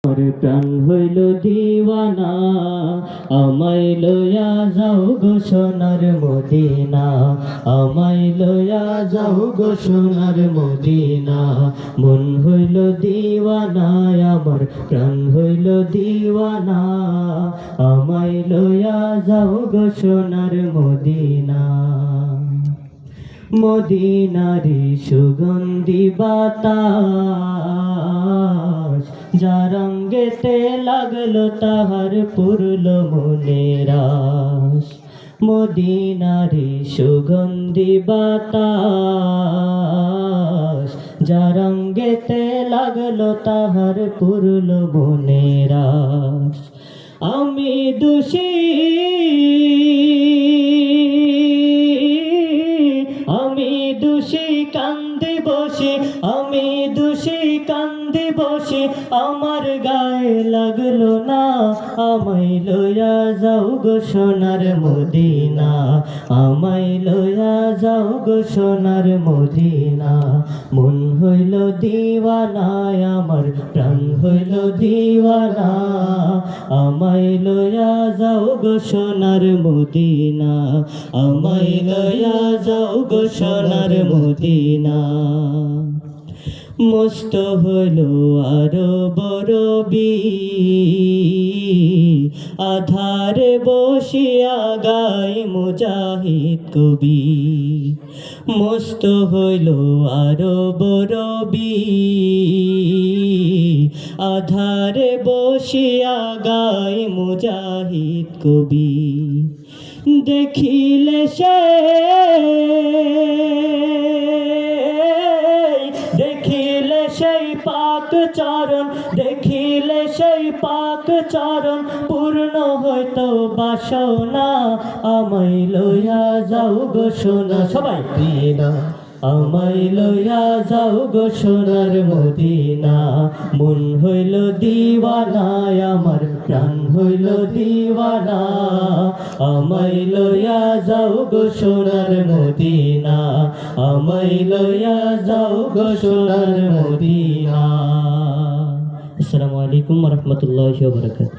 আমার প্রাণ হইল দিওয়ানা, আমায় লইয়া যাও গো সোনার মদিনা, আমায় লইয়া যাও গো সোনার মদিনা। মন হইল দিওয়ানা, আমার প্রাণ হইল দিওয়ানা, আমায় লইয়া যাও গো সোনার মদিনা। মদিনারি সুগন্ধি বাতাস, যার অঙ্গেতে লাগলো তাহার পুরল মনের আশ। মদিনারি সুগন্ধি বাতাস, যার অঙ্গেতে লাগলো তাহার পুরল মনের আশ। আমি দোষী, আমি দোষী কান্দে বসে, আমি দোষী কান্দে বসে, আমার গায়ে লাগলো না। আমায় লইয়া যাও গো সোনার মদিনা, আমায় লইয়া যাও গো সোনার মদিনা। মন হইল দিওয়ানা, আমার প্রাণ হইল দিওয়ানা, আমায় লইয়া যাও গো সোনার মদিনা, আমায় লইয়া যাও গো সোনার মদিনা। মস্ত হইল আরো বড় আধারে বসিয়া গায় মুজাহিদ কবি। মস্ত হইল আরো বড় আধারে বসিয়া গায় মুজাহিদ কবি। দেখিলে সে, দেখিলে সেই পাক চরণ, দেখিলে সেই পাক চরণ, পূর্ণ হয়তো বাসনা। আমায় লইয়া যাও গো সোনা, সবাই মদিনা, আমায় লইয়া যাও গো সোনার মদিনা। মন হইল দিওয়ানা, আমার প্রাণ হইল দিওয়ানা, আমায় লইয়া যাও গো সোনার মদিনা, আমায় লইয়া যাও গো সোনার মদিনা। আসসালামু আলাইকুম ওয়া রাহমাতুল্লাহি ওয়া বারাকাতুহু।